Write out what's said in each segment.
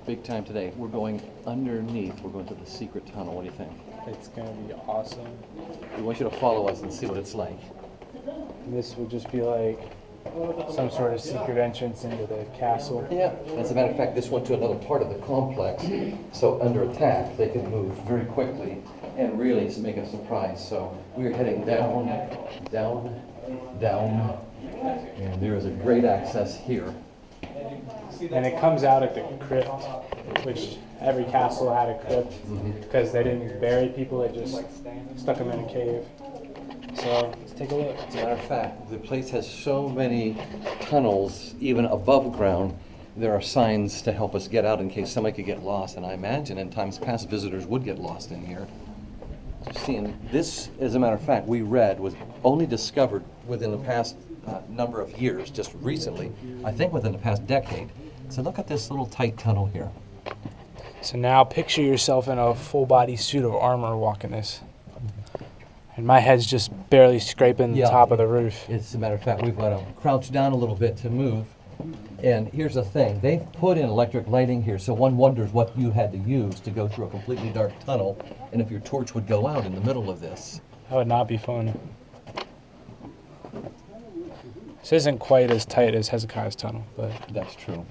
big time today. We're going underneath. We're going to the secret tunnel. What do you think? It's gonna be awesome. We want you to follow us and see what it's like. This would just be like some sort of secret entrance into the castle. Yeah. As a matter of fact, this went to another part of the complex, so under attack, they could move very quickly and really make a surprise. So we're heading down, down, down, and there is a great access here. And it comes out at the crypt, which every castle had a crypt because they didn't bury people, they just stuck them in a cave. So let's take a look. As a matter of fact, the place has so many tunnels, even above ground. There are signs to help us get out in case somebody could get lost, and I imagine in times past visitors would get lost in here. Seeing this, as a matter of fact, we read was only discovered within the past number of years, just recently, I think within the past decade. So look at this little tight tunnel here. So now picture yourself in a full body suit of armor walking this. And my head's just barely scraping the top of the roof. As a matter of fact, we've got to crouch down a little bit to move. And here's the thing, they've put in electric lighting here, so one wonders what you had to use to go through a completely dark tunnel, and if your torch would go out in the middle of this. That would not be fun. This isn't quite as tight as Hezekiah's tunnel, but... That's true.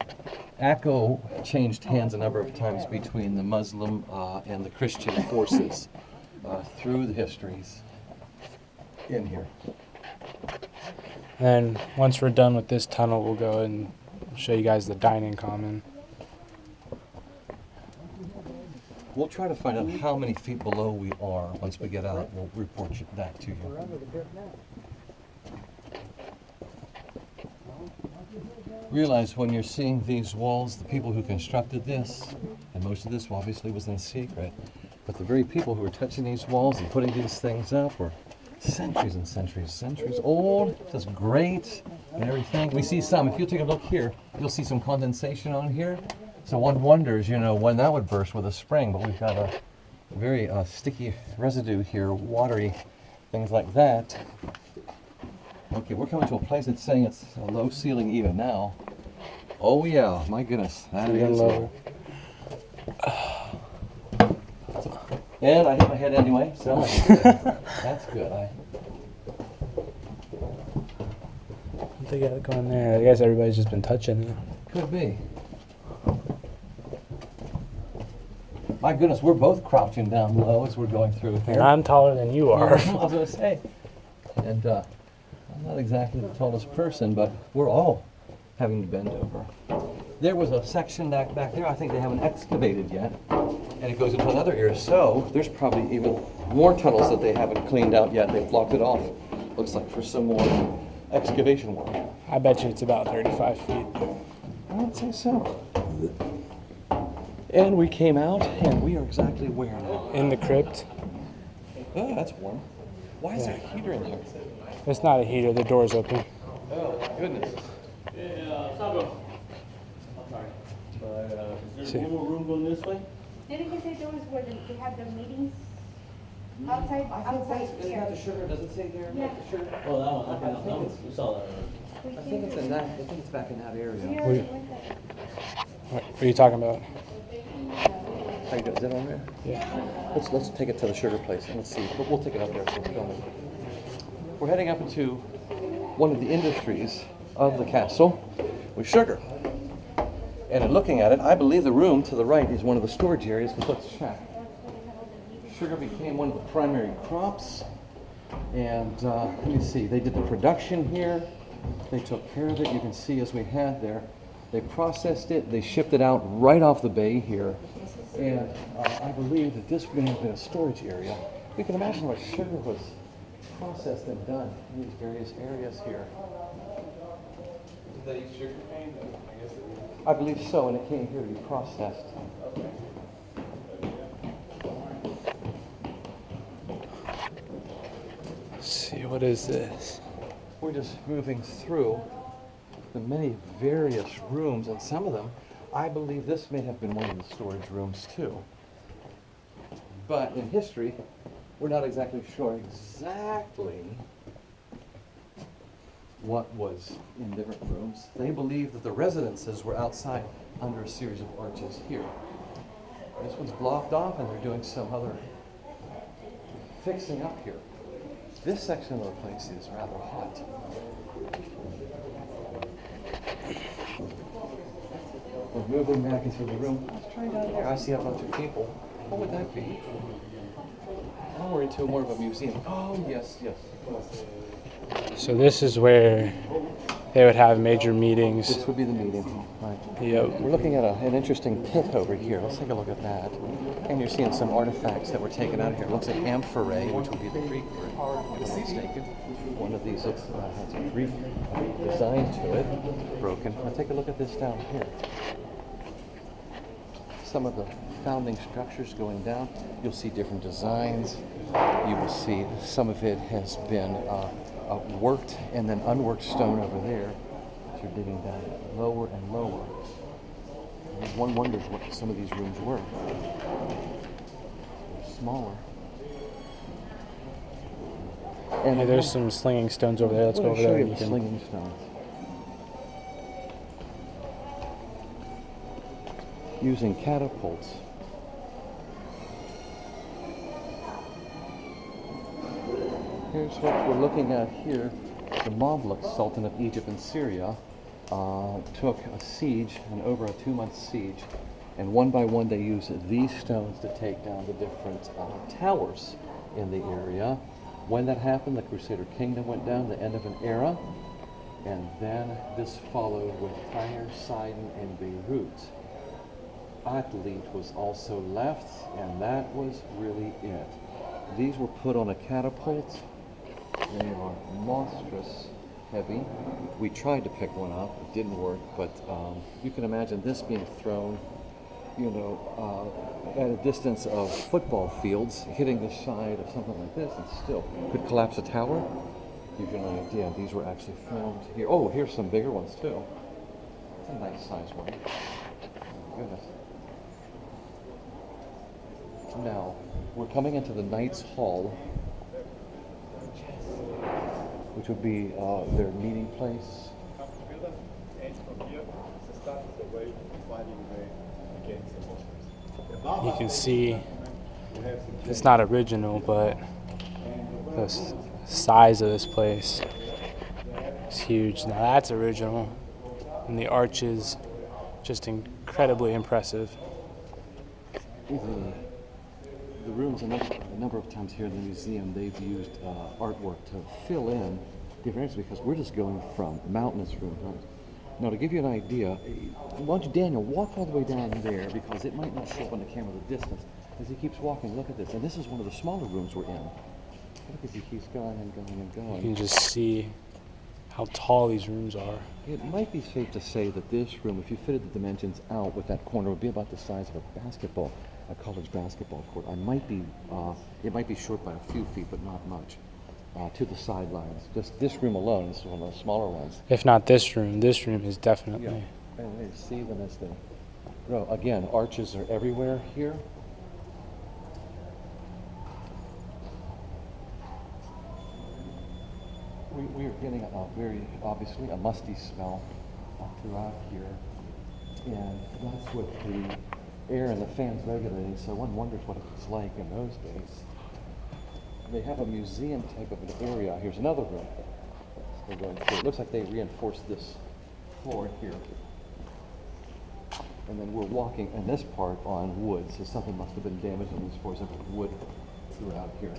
AKKO changed hands a number of times between the Muslim and the Christian forces through the histories in here. And then once we're done with this tunnel, we'll go and show you guys the dining common. We'll try to find out how many feet below we are. Once we get out, we'll report that to you. Realize when you're seeing these walls, the people who constructed this, and most of this obviously was in secret, but the very people who were touching these walls and putting these things up were centuries and centuries old, just great and everything. We see some, if you take a look here, you'll see some condensation on here. So one wonders, you know, when that would burst with a spring, but we've got a very sticky residue here, watery, things like that. Okay, we're coming to a place that's saying it's a low ceiling even now. Oh yeah, my goodness, that is low. And I hit my head anyway, so that's good. I They got it going there. I guess everybody's just been touching it. Could be. My goodness, we're both crouching down low as we're going through here. And I'm taller than you are. I was going to say. And I'm not exactly the tallest person, but we're all having to bend over. There was a section back there I think they haven't excavated yet, and it goes into another area. So there's probably even more tunnels that they haven't cleaned out yet. They've blocked it off. Looks like for some more excavation work. I bet you it's about 35 feet. I would say so. And we came out, and we are exactly where now? In the crypt. Oh, that's warm. Why is there a heater in here? It's not a heater, the door's open. Oh, goodness. Is there one more room going this way? Didn't you say there was where they have their meetings? Outside here. the sugar, does it say there? Yeah. The sugar? Oh, that one, okay, that one, we saw that one. I think it's in that, I think it's back in that area. We already went there. What are you talking about? How you doing? Is that on there? Yeah. Let's take it to the sugar place and let's see. We'll take it up there so we don't. We're heading up into one of the industries of the castle with sugar. And in looking at it, I believe the room to the right is one of the storage areas, but let's check. Sugar became one of the primary crops. And let me see, they did the production here. They took care of it. You can see as we had there. They processed it, they shipped it out right off the bay here. And I believe that this may have been a storage area. You can imagine what sugar was processed and done in these various areas here. Did they use sugar cane? I guess it was. I believe so, and it came here to be processed. Okay. Let's see, what is this? We're just moving through the many various rooms, and some of them, I believe this may have been one of the storage rooms too. But in history, we're not exactly sure exactly what was in different rooms. They believe that the residences were outside. under a series of arches here. This one's blocked off and they're doing some other fixing up here. This section of the place is rather hot. We're moving back into the room. Let's try down there. I see a bunch of people. What would that be? Now we're into more of a museum. Oh, yes, yes. So this is where they would have major meetings. This would be the meeting hall, right? Yep. We're looking at an interesting pit over here. Let's take a look at that. And you're seeing some artifacts that were taken out of here. It looks like amphorae, which would be the Greek word, if I'm not mistaken. One of these has a Greek design to it, broken. Now take a look at this down here. Some of the founding structures going down. You'll see different designs. You will see some of it has been worked and then unworked stone over there. So you're digging down lower and lower. And one wonders what some of these rooms were. They're smaller. And Hey, there's some slinging stones over there. Let's go over there. Show you And the you can, slinging stones. Using catapults. Here's what we're looking at here. The Mamluk Sultan of Egypt and Syria took a siege, and over a 2-month siege, and one by one they used these stones to take down the different towers in the area. When that happened, the Crusader Kingdom went down, the end of an era, and then this followed with Tyre, Sidon, and Beirut. Atlit was also left, and that was really it. These were put on a catapult. They are monstrous heavy. We tried to pick one up, it didn't work, but you can imagine this being thrown, you know, at a distance of football fields, hitting the side of something like this, and still could collapse a tower. Gives you an idea. These were actually filmed here. Oh, here's some bigger ones too. It's a nice size one. Oh, goodness. Now, we're coming into the Knights Hall, which would be their meeting place. you can see it's not original, but the size of this place is huge. Now that's original, and the arches just incredibly impressive. The rooms, a number of times here in the museum, they've used artwork to fill in different areas because we're just going from mountainous rooms. Now, to give you an idea, why don't you, Daniel, walk all the way down there because it might not show up on the camera the distance. As he keeps walking, look at this. And this is one of the smaller rooms we're in. Look as he keeps going and going and going. You can just see how tall these rooms are. It might be safe to say that this room, if you fitted the dimensions out with that corner, would be about the size of a college basketball court. It might be short by a few feet, but not much, to the sidelines. Just this room alone is one of the smaller ones. If not this room is definitely. Yeah. And you see them as they grow. Again, arches are everywhere here. We are getting a very, obviously, a musty smell throughout here. And that's with the air and the fans regulating, so one wonders what it was like in those days. They have a museum type of an area. Here's another room. We're going through. It looks like they reinforced this floor here. And then we're walking in this part on wood, so something must have been damaged on these floors of wood throughout here.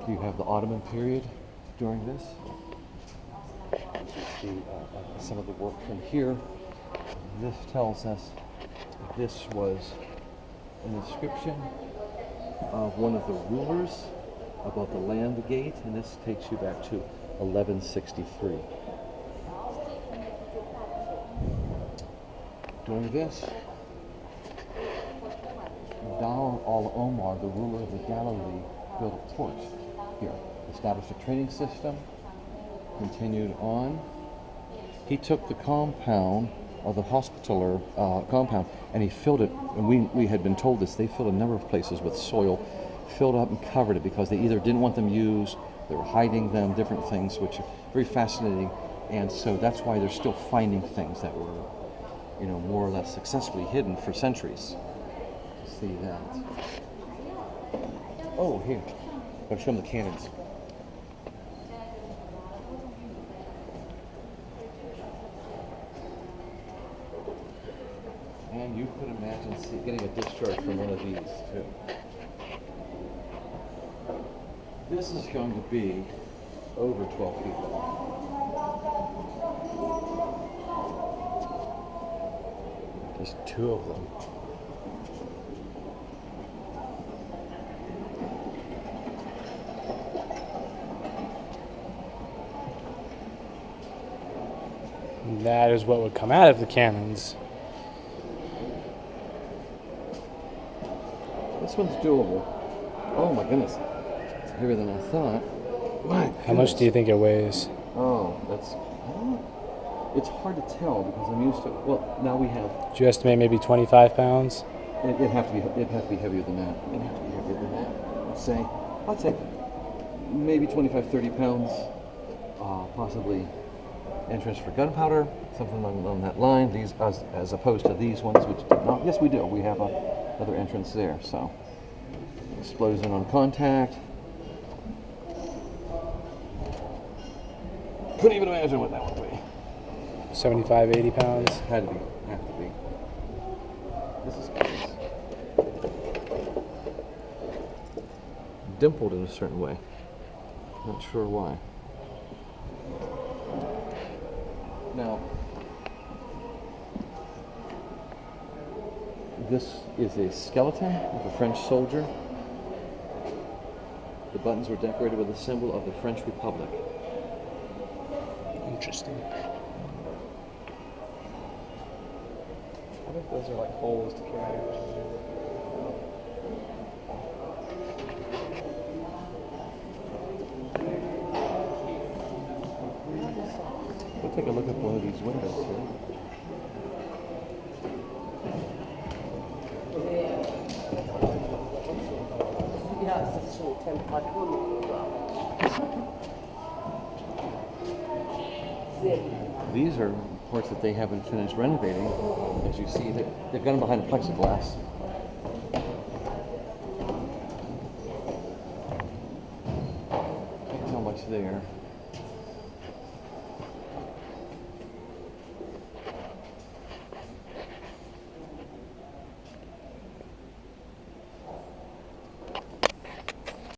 You have the Ottoman period during this. You see some of the work from here. This tells us that this was an inscription of one of the rulers about the land gate, and this takes you back to 1163. During this, Dawr al-Omar, the ruler of the Galilee, built a port here, established a training system, continued on. He took the compound, or the hospitaller compound, and he filled it, and we had been told this, they filled a number of places with soil, filled up and covered it because they either didn't want them used they were hiding them, different things, which are very fascinating. And so that's why they're still finding things that were, you know, more or less successfully hidden for centuries. See that. Oh, here. I'm going to show them the cannons. And you could imagine getting a discharge from one of these, too. This is going to be over 12 feet long. Just two of them. That is what would come out of the cannons. This one's doable. Oh my goodness. It's heavier than I thought. My How much do you think it weighs? Oh, it's hard to tell because I'm used to, well, now we have, Do you estimate maybe 25 pounds? it'd have to be heavier than that. It'd have to be heavier than that. I'd say maybe 25, 30 pounds. Possibly entrance for gunpowder, something along that line. These, as opposed to these ones, which did not. Yes, we do. We have another entrance there. So, explosion on contact. Couldn't even imagine what that would be. 75, 80 pounds? Have to be. This is curious. Dimpled in a certain way. Not sure why. Now, this is a skeleton of a French soldier. The buttons were decorated with a symbol of the French Republic. Interesting. I think those are like holes to carry. We'll take a look at one of these windows here. Ja, es ist schon Temperatur sehr gut. These are parts that they haven't finished renovating. As you see, they've got them behind a plexiglass. Can't tell much there.